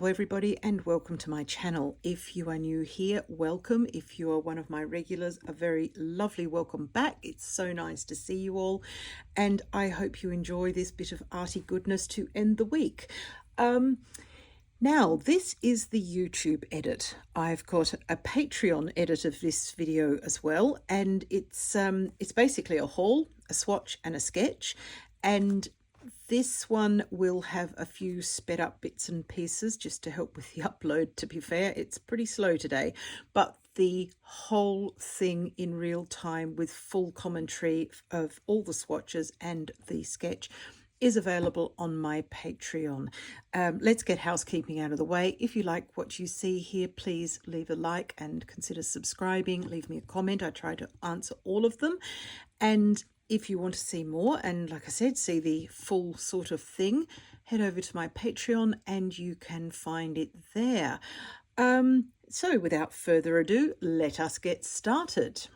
Hello everybody and welcome to my channel. If you are new here, welcome. If you are one of my regulars, a very lovely welcome back. It's so nice to see you all and I hope you enjoy this bit of arty goodness to end the week. Now this is the YouTube edit. I've got a Patreon edit of this video as well, and it's basically a haul, a swatch and a sketch, and this one will have a few sped up bits and pieces just to help with the upload. To be fair, it's pretty slow today, but the whole thing in real time with full commentary of all the swatches and the sketch is available on my Patreon. Let's get housekeeping out of the way. If you like what you see here, please leave a like and consider subscribing. Leave me a comment. I try to answer all of them. And if you want to see more and, like I said, see the full sort of thing, head over to my Patreon and you can find it there. So without further ado, let us get started.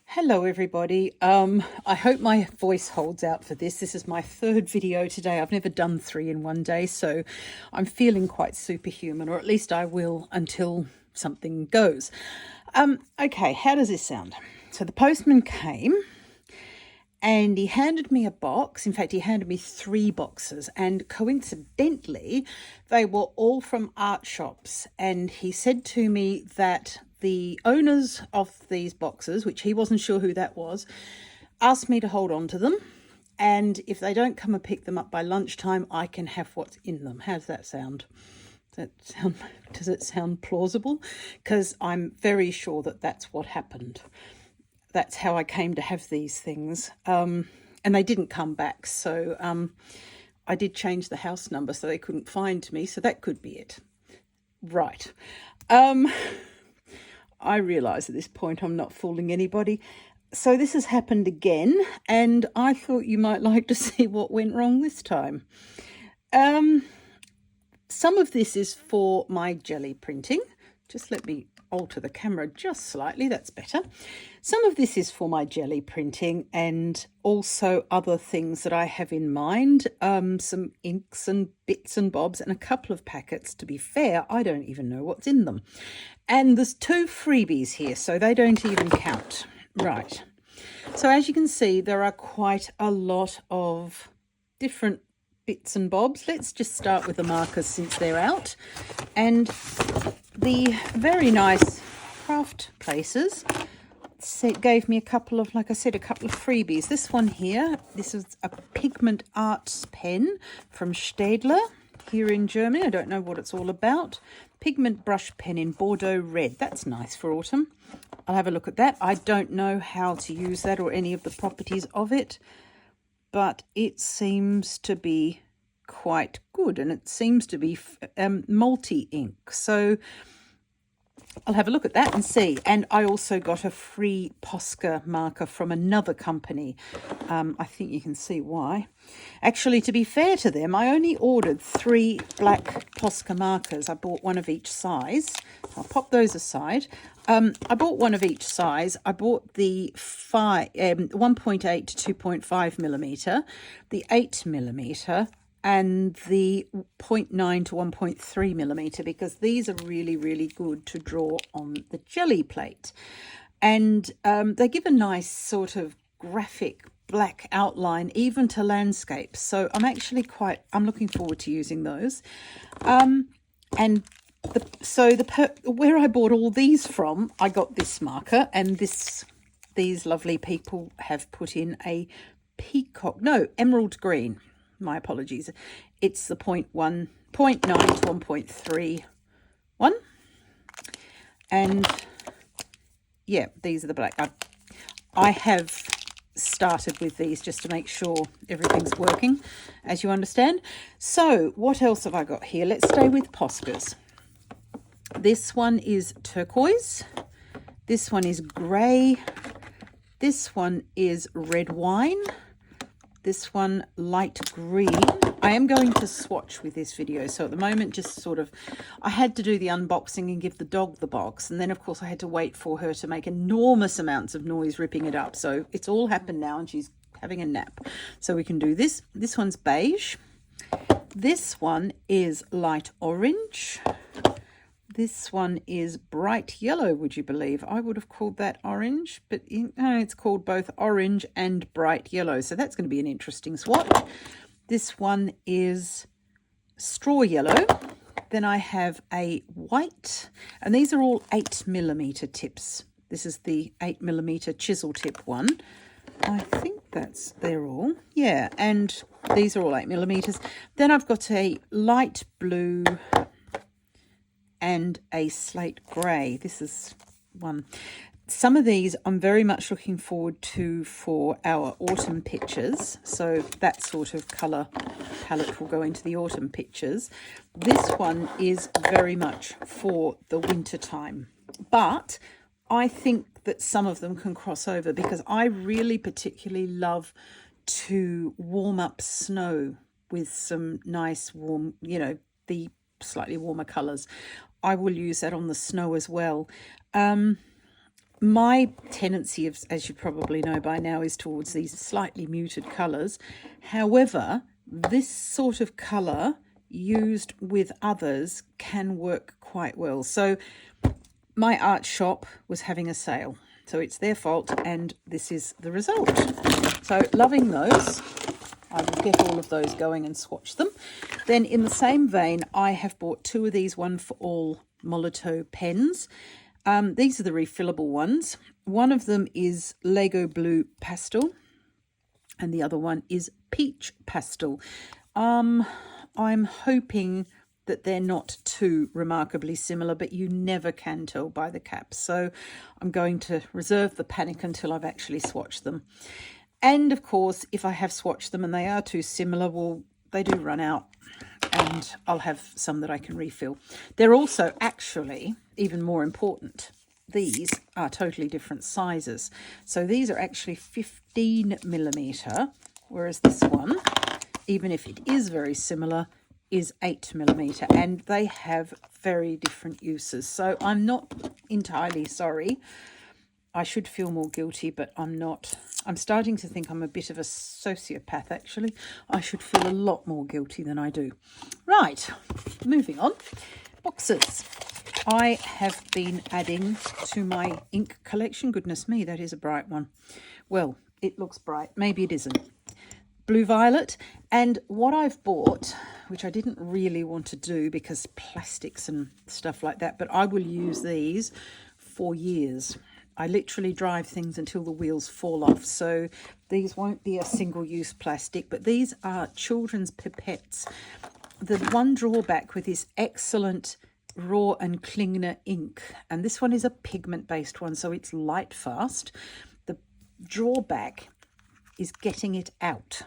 Hello everybody. I hope my voice holds out for this. This is my third video today. I've never done 3 in one day, so I'm feeling quite superhuman, or at least I will until something goes. Okay, how does this sound? So the postman came and he handed me a box. In fact, he handed me 3 boxes, and coincidentally, they were all from art shops. And he said to me that the owners of these boxes, which he wasn't sure who that was, asked me to hold on to them. And if they don't come and pick them up by lunchtime, I can have what's in them. How does that sound? Does it sound plausible? Because I'm very sure that that's what happened. That's how I came to have these things. And they didn't come back. So I did change the house number so they couldn't find me. So that could be it. Right. I realise at this point I'm not fooling anybody. So this has happened again. And I thought you might like to see what went wrong this time. Some of this is for my jelly printing. Just let me alter the camera just slightly, that's better. Some of this is for my jelly printing and also other things that I have in mind, some inks and bits and bobs and a couple of packets. To be fair, I don't even know what's in them. And there's 2 freebies here, so they don't even count. Right. So as you can see, there are quite a lot of different bits and bobs. Let's just start with the markers since they're out. And the very nice craft places gave me a couple of, like I said, a couple of freebies. This one here, this is a pigment arts pen from Staedtler here in Germany. I don't know what it's all about. Pigment brush pen in Bordeaux red. That's nice for autumn. I'll have a look at that. I don't know how to use that or any of the properties of it, but it seems to be quite good, and it seems to be multi-ink, so I'll have a look at that and see. And I also got a free Posca marker from another company. I think you can see why. Actually, to be fair to them, I only ordered 3 black Posca markers. I bought one of each size. I'll pop those aside. I bought one of each size. I bought the 1.8 to 2.5 millimeter, the 8 millimeter, and the 0.9 to 1.3 millimeter, because these are really, really good to draw on the jelly plate. And they give a nice sort of graphic black outline, even to landscapes. So I'm looking forward to using those. Where I bought all these from, I got this marker, and these lovely people have put in a emerald green. My apologies. It's the 0.9 to 1.31. And yeah, these are the black. I have started with these just to make sure everything's working, as you understand. So what else have I got here? Let's stay with Poscas. This one is turquoise. This one is grey. This one is red wine. This one light green. I am going to swatch with this video, so at the moment just sort of, I had to do the unboxing and give the dog the box, and then of course I had to wait for her to make enormous amounts of noise ripping it up. So it's all happened now and she's having a nap, so we can do this. This one's beige. This one is light orange. This one is bright yellow, would you believe? I would have called that orange, but it's called both orange and bright yellow. So that's going to be an interesting swatch. This one is straw yellow. Then I have a white, and these are all 8mm tips. This is the 8mm chisel tip one. I think they're all, yeah, and these are all 8mm. Then I've got a light blue and a slate grey. This is one. Some of these I'm very much looking forward to for our autumn pictures. So that sort of colour palette will go into the autumn pictures. This one is very much for the winter time. But I think that some of them can cross over because I really particularly love to warm up snow with some nice warm, the slightly warmer colours. I will use that on the snow as well. My tendency, as you probably know by now, is towards these slightly muted colours. However, this sort of colour used with others can work quite well. So my art shop was having a sale, so it's their fault, and this is the result. So loving those. I will get all of those going and swatch them. Then in the same vein, I have bought two of these One for All Molotow pens. These are the refillable ones. One of them is Lego Blue Pastel, and the other one is Peach Pastel. I'm hoping that they're not too remarkably similar, but you never can tell by the caps. So I'm going to reserve the panic until I've actually swatched them. And of course, if I have swatched them and they are too similar, well, they do run out and I'll have some that I can refill. They're also actually, even more important, these are totally different sizes. So these are actually 15mm, whereas this one, even if it is very similar, is 8mm, and they have very different uses. So I'm not entirely sorry. I should feel more guilty, but I'm not. I'm starting to think I'm a bit of a sociopath, actually. I should feel a lot more guilty than I do. Right, moving on. Boxes. I have been adding to my ink collection. Goodness me, that is a bright one. Well, it looks bright. Maybe it isn't. Blue Violet. And what I've bought, which I didn't really want to do because plastics and stuff like that, but I will use these for years. I literally drive things until the wheels fall off. So these won't be a single-use plastic, but these are children's pipettes. The one drawback with this excellent raw and Klingner ink, and this one is a pigment-based one, so it's light fast. The drawback is getting it out.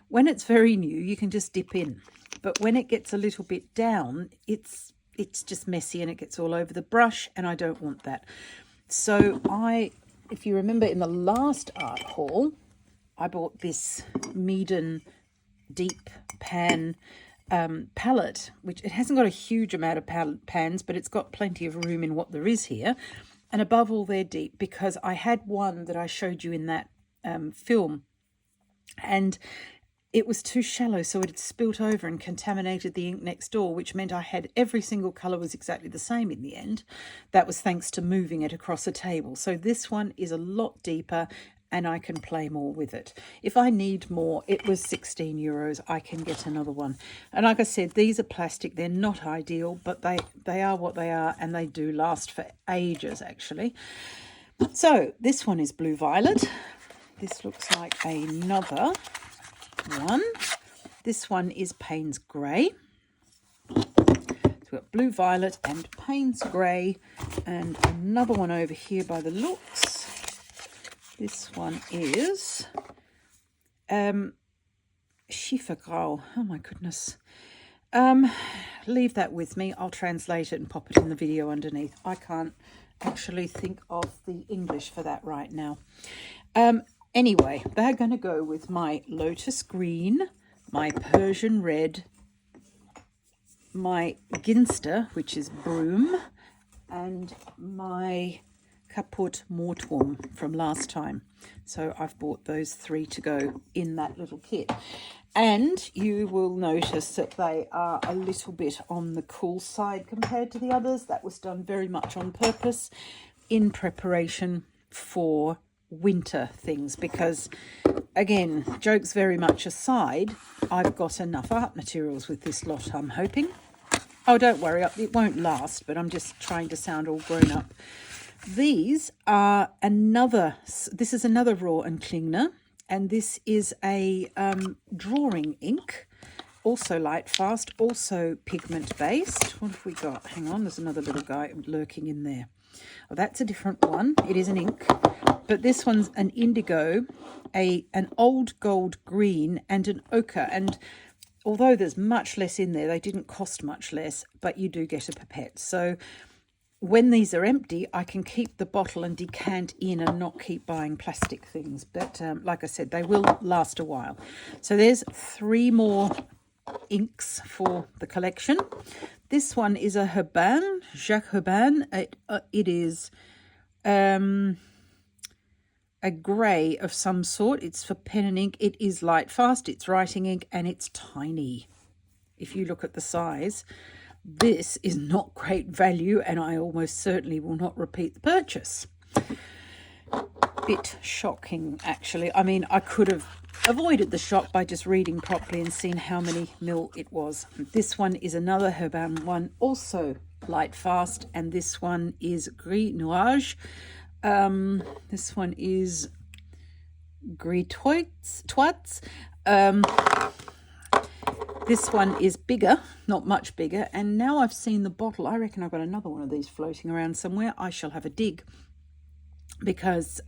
When it's very new, you can just dip in. But when it gets a little bit down, it's just messy and it gets all over the brush, and I don't want that. So if you remember in the last art haul, I bought this Meaden Deep Pan palette, which it hasn't got a huge amount of pans, but it's got plenty of room in what there is here. And above all, they're deep because I had one that I showed you in that film, and it was too shallow, so it had spilt over and contaminated the ink next door, which meant I had every single colour was exactly the same in the end. That was thanks to moving it across a table. So this one is a lot deeper and I can play more with it. If I need more, it was €16. I can get another one. And like I said, these are plastic. They're not ideal, but they are what they are, and they do last for ages, actually. So this one is Blue Violet. This looks like another one. This one is Payne's Grey. So we've got Blue Violet and Payne's Grey, and another one over here by the looks. This one is Schiefergrau. Oh my goodness. Leave that with me. I'll translate it and pop it in the video underneath. I can't actually think of the English for that right now. Anyway, they're going to go with my Lotus Green, my Persian Red, my Ginster, which is Broom, and my Caput Mortuum from last time. So I've bought those three to go in that little kit. And you will notice that they are a little bit on the cool side compared to the others. That was done very much on purpose in preparation for winter things, because again, jokes very much aside, I've got enough art materials with this lot, I'm hoping. Oh, don't worry, it won't last, but I'm just trying to sound all grown up. These are this is another Raw and Klingner, and this is a drawing ink, also light fast, also pigment based. What have we got? Hang on, there's another little guy lurking in there. Oh, that's a different one. It is an ink, but this one's an indigo, an old gold green, and an ochre. And although there's much less in there, they didn't cost much less, but you do get a pipette. So when these are empty, I can keep the bottle and decant in and not keep buying plastic things. But like I said, they will last a while. So there's 3 more inks for the collection. This one is a Herbin, Jacques Herbin. It is a grey of some sort. It's for pen and ink. It is light fast, it's writing ink, and it's tiny. If you look at the size, this is not great value, and I almost certainly will not repeat the purchase. Bit shocking, actually. I mean, I could have avoided the shock by just reading properly and seeing how many mil it was. This one is another Herbin one, also light fast, and this one is Gris Nuage. This one is Gris Toits. This one is bigger, not much bigger, and now I've seen the bottle, I reckon I've got another one of these floating around somewhere. I shall have a dig, because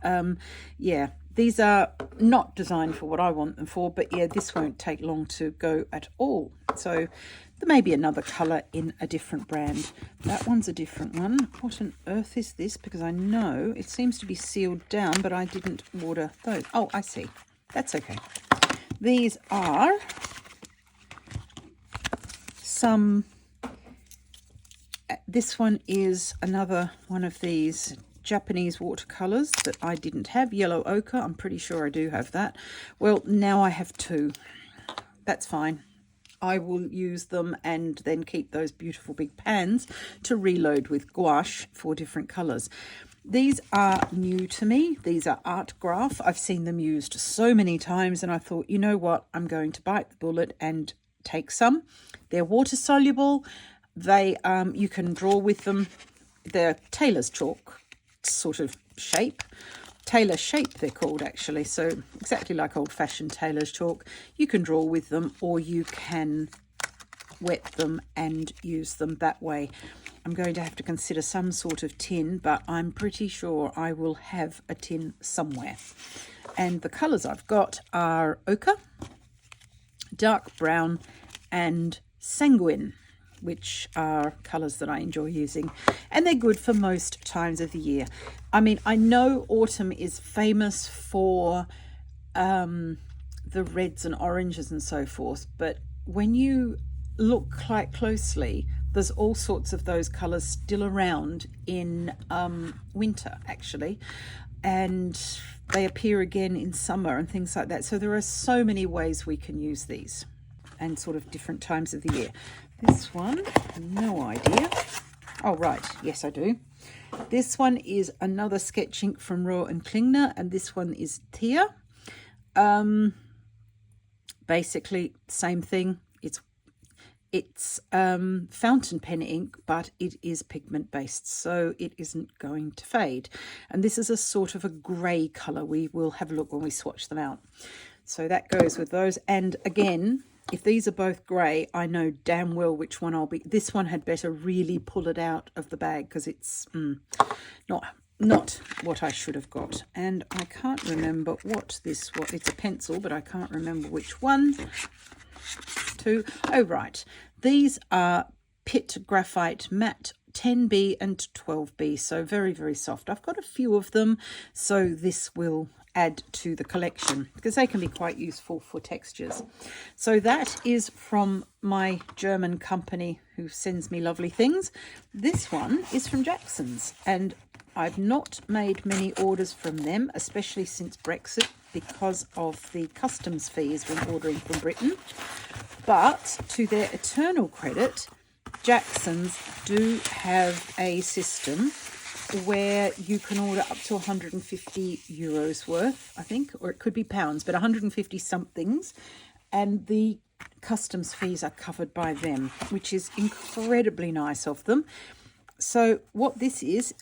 yeah, these are not designed for what I want them for, but yeah, this won't take long to go at all. So there may be another colour in a different brand. That one's a different one. What on earth is this? Because I know it seems to be sealed down, but I didn't order those. Oh, I see. That's okay. These are some, this one is another one of these Japanese watercolors that I didn't have. Yellow ochre, I'm pretty sure I do have that. Well, now I have 2. That's fine. I will use them and then keep those beautiful big pans to reload with gouache for different colors. These are new to me. These are art graph. I've seen them used so many times, and I thought, you know what, I'm going to bite the bullet and take some. They're water soluble. They you can draw with them. They're tailor's chalk sort of shape. Tailor shape they're called, actually. So exactly like old-fashioned tailor's chalk. You can draw with them, or you can wet them and use them that way. I'm going to have to consider some sort of tin, but I'm pretty sure I will have a tin somewhere. And the colours I've got are ochre, dark brown, and sanguine, which are colours that I enjoy using, and they're good for most times of the year. I mean, I know autumn is famous for the reds and oranges and so forth, but when you look quite closely, there's all sorts of those colours still around in winter, actually, and they appear again in summer and things like that. So there are so many ways we can use these, and sort of different times of the year. This one, no idea. Oh, right. Yes, I do. This one is another sketch ink from Raw and Klingner, and this one is Tia. Basically, same thing. It's fountain pen ink, but it is pigment based, so it isn't going to fade. And this is a sort of a grey colour. We will have a look when we swatch them out. So that goes with those. And again, if these are both grey, I know damn well which one I'll be. This one had better really pull it out of the bag, because it's not what I should have got. And I can't remember what this was. It's a pencil, but I can't remember which one. 2. Oh, right. These are Pitt Graphite Matte 10B and 12B, so very, very soft. I've got a few of them, so this will add to the collection because they can be quite useful for textures. So that is from my German company who sends me lovely things. This one is from Jackson's, and I've not made many orders from them, especially since Brexit, because of the customs fees when ordering from Britain. But to their eternal credit, Jackson's do have a system where you can order up to 150 euros worth, I think, or it could be pounds, but 150 somethings, and the customs fees are covered by them, which is incredibly nice of them. So what this is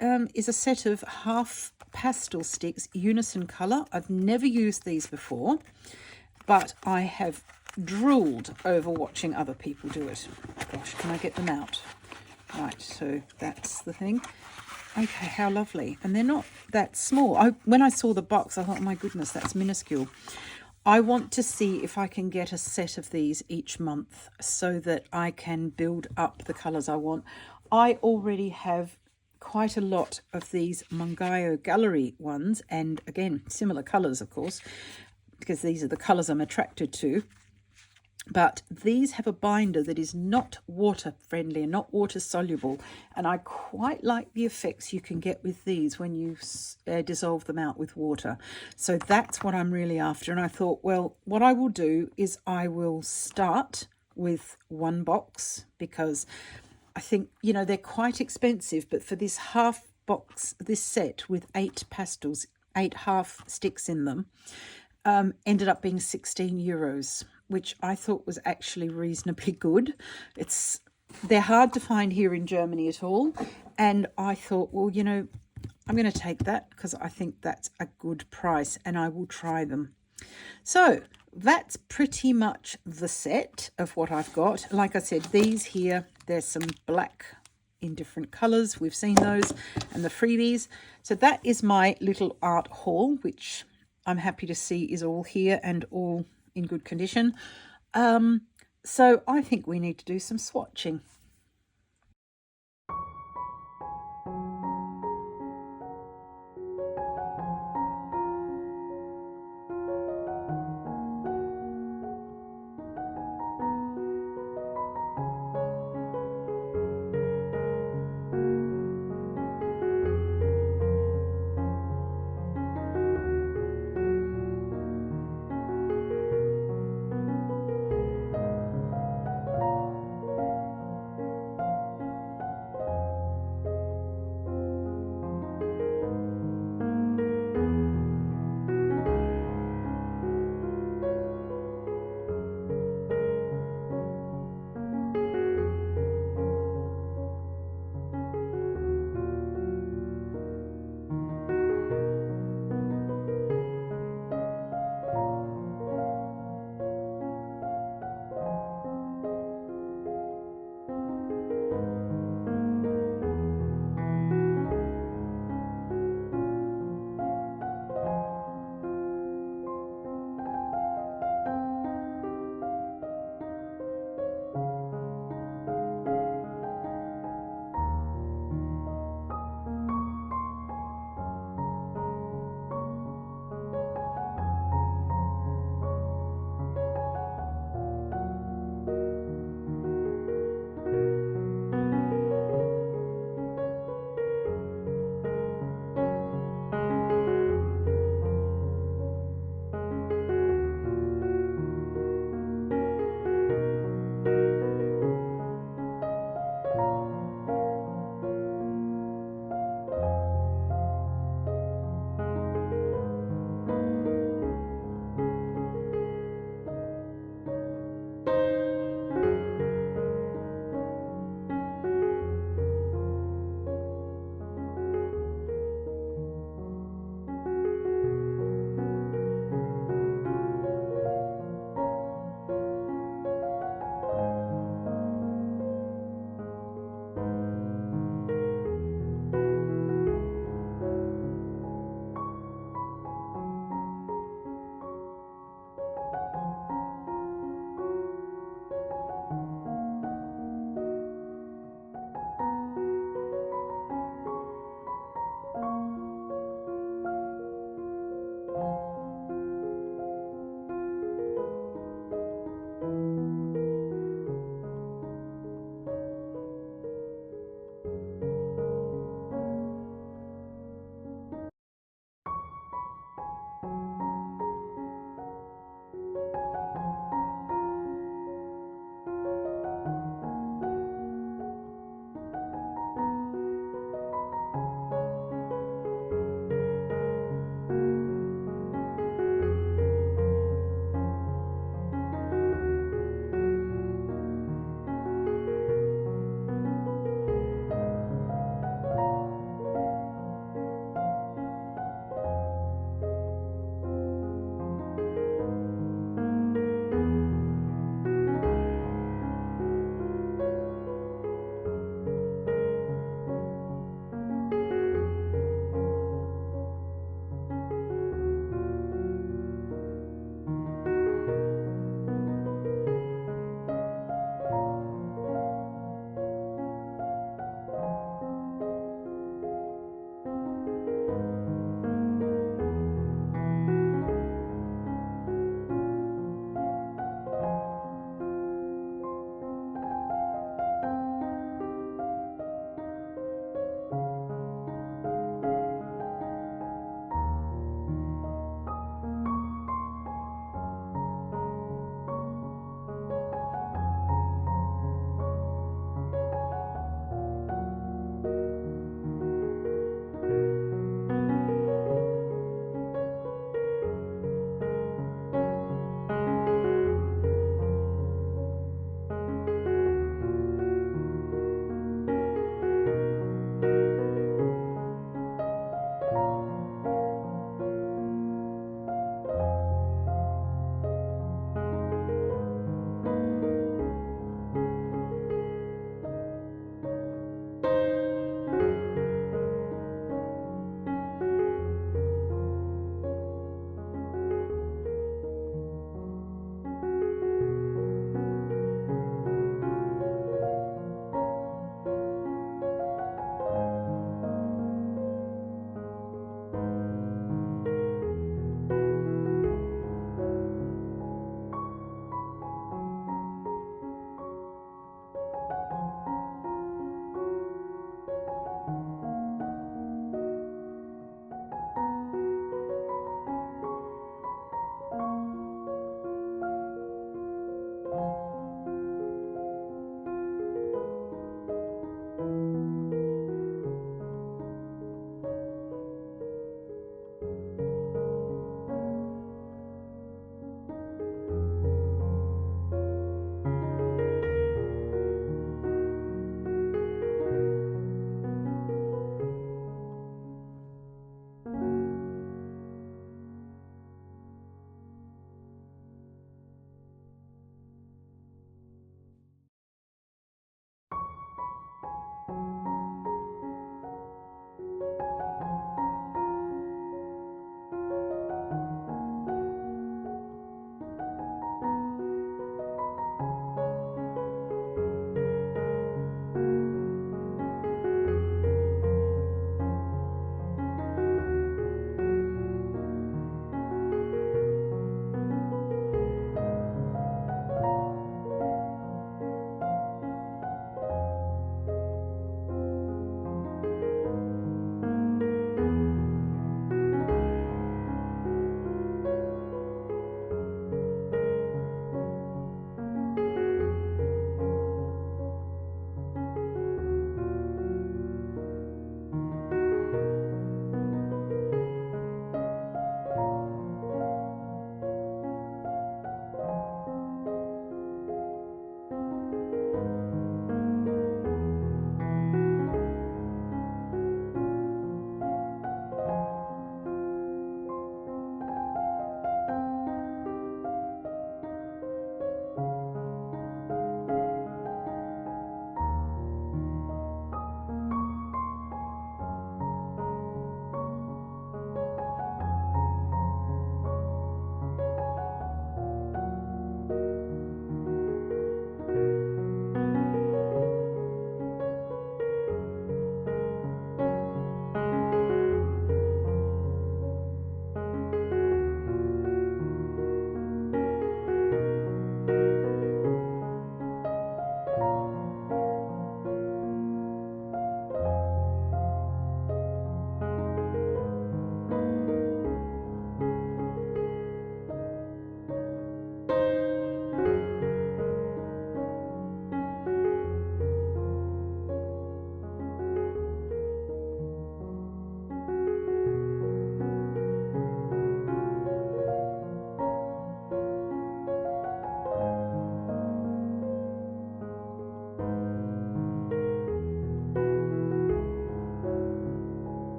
a set of half pastel sticks, Unison colour. I've never used these before, but I have drooled over watching other people do it. Gosh, can I get them out? Right, so that's the thing. Okay, how lovely. And they're not that small. When I saw the box, I thought, oh my goodness, that's minuscule. I want to see if I can get a set of these each month so that I can build up the colours I want. I already have quite a lot of these Mongayo Gallery ones, and again, similar colours, of course, because these are the colours I'm attracted to. But these have a binder that is not water friendly and not water soluble, and I quite like the effects you can get with these when you dissolve them out with water. So that's what I'm really after, and I thought, well, what I will do is I will start with one box, because I think, you know, they're quite expensive, but for this half box, this set with 8 pastels, 8 half sticks in them, ended up being 16 euros, which I thought was actually reasonably good. They're hard to find here in Germany at all, and I thought, well, you know, I'm going to take that because I think that's a good price, and I will try them. So that's pretty much the set of what I've got. Like I said, these here, there's some black in different colours. We've seen those, and the freebies. So that is my little art haul, which I'm happy to see is all here and all in good condition. So I think we need to do some swatching.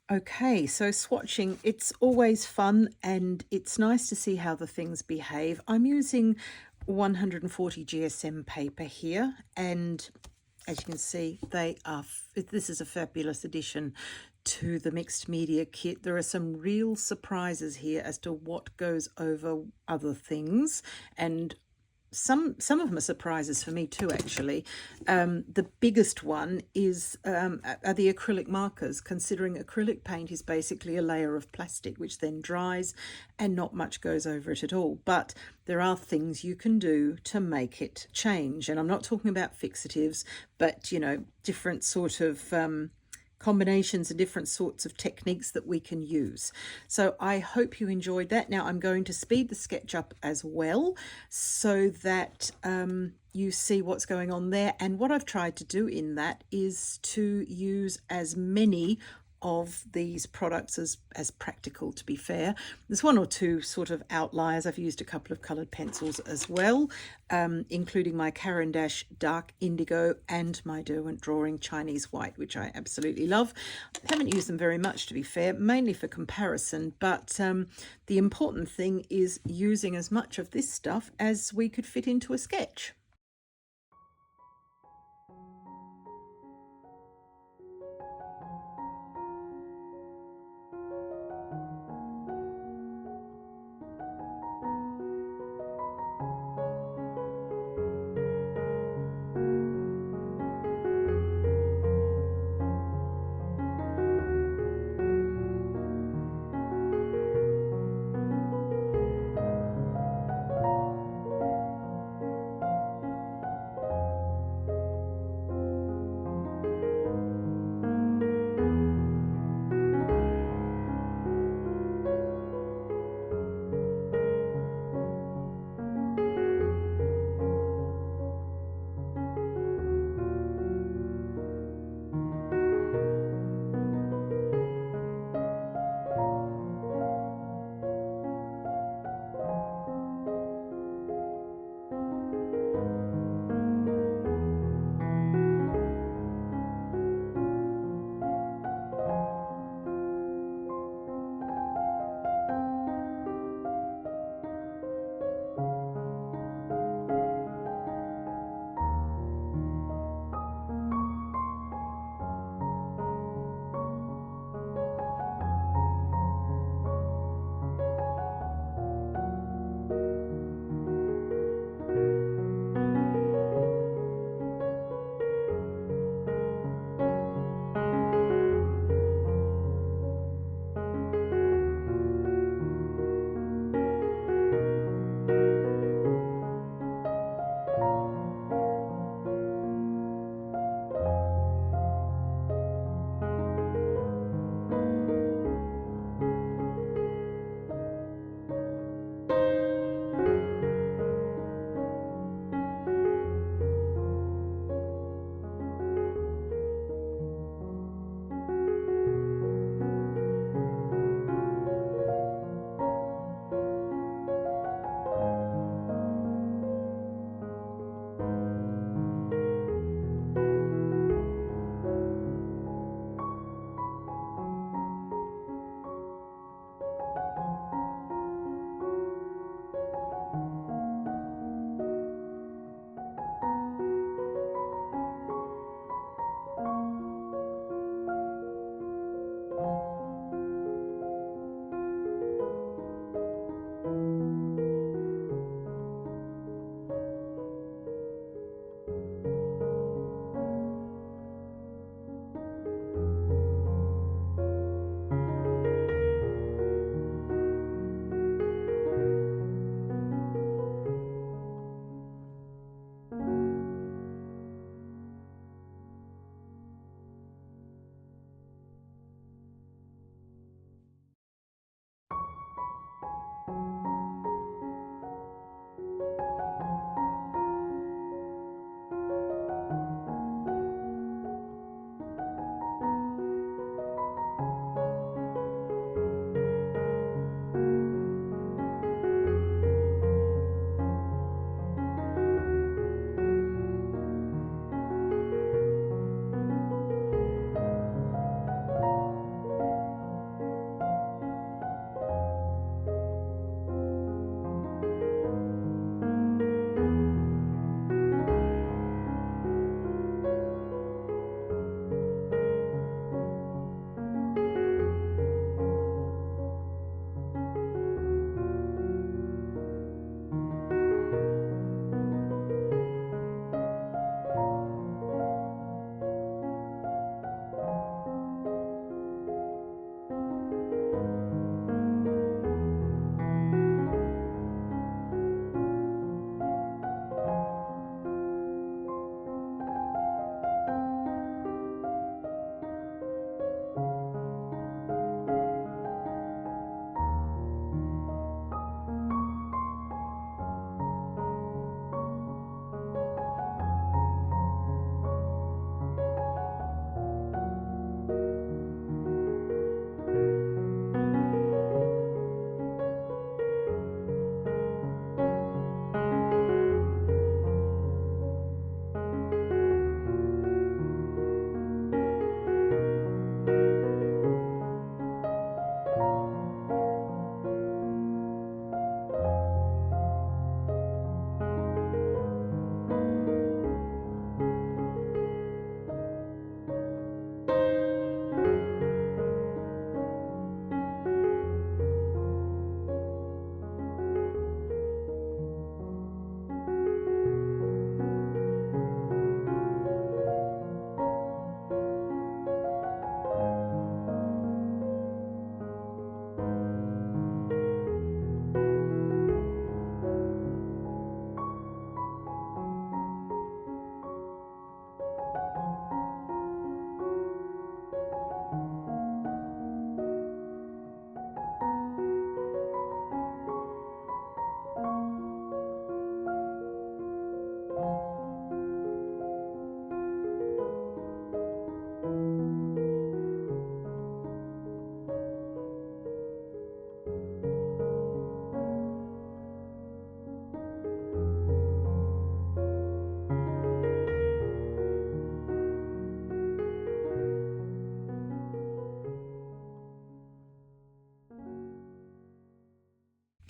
Okay, so swatching, it's always fun and it's nice to see how the things behave. I'm using 140 GSM paper here, and as you can see, this is a fabulous addition to the mixed media kit. There are some real surprises here as to what goes over other things, and some of them are surprises for me too, actually. The biggest one are the acrylic markers, considering acrylic paint is basically a layer of plastic which then dries and not much goes over it at all. But there are things you can do to make it change, and I'm not talking about fixatives, but different sort of combinations and different sorts of techniques that we can use. So I hope you enjoyed that. Now I'm going to speed the sketch up as well so that you see what's going on there. And what I've tried to do in that is to use as many of these products as practical, to be fair. There's one or two sort of outliers. I've used a couple of coloured pencils as well, including my Caran d'Ache Dark Indigo and my Derwent Drawing Chinese White, which I absolutely love. I haven't used them very much, to be fair, mainly for comparison, but the important thing is using as much of this stuff as we could fit into a sketch.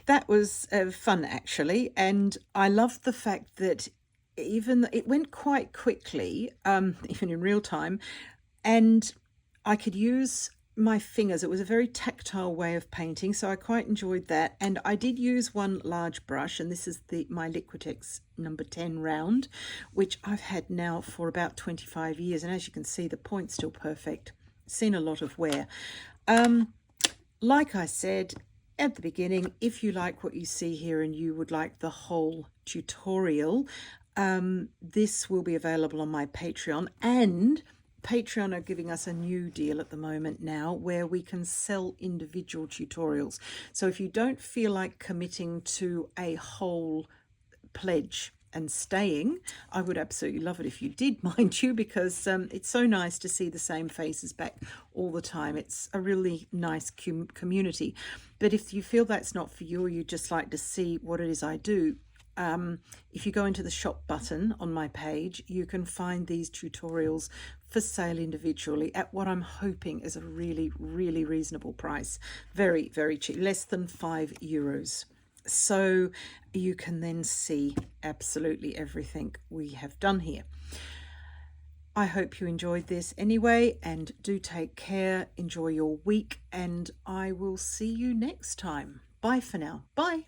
that was fun actually, and I loved the fact that even it went quite quickly, even in real time, and I could use my fingers. It was a very tactile way of painting, so I quite enjoyed that. And I did use one large brush, and this is my Liquitex number 10 round, which I've had now for about 25 years, and as you can see, the point's still perfect. Seen a lot of wear. Like I said at the beginning, if you like what you see here and you would like the whole tutorial, this will be available on my Patreon, and Patreon are giving us a new deal at the moment now where we can sell individual tutorials. So if you don't feel like committing to a whole pledge and staying, I would absolutely love it if you did, mind you, because it's so nice to see the same faces back all the time. It's a really nice community. But if you feel that's not for you, or you just like to see what it is I do, if you go into the shop button on my page, you can find these tutorials for sale individually at what I'm hoping is a really, really reasonable price. Very, very cheap, less than €5. So you can then see absolutely everything we have done here. I hope you enjoyed this anyway, and do take care, enjoy your week, and I will see you next time. Bye for now. Bye.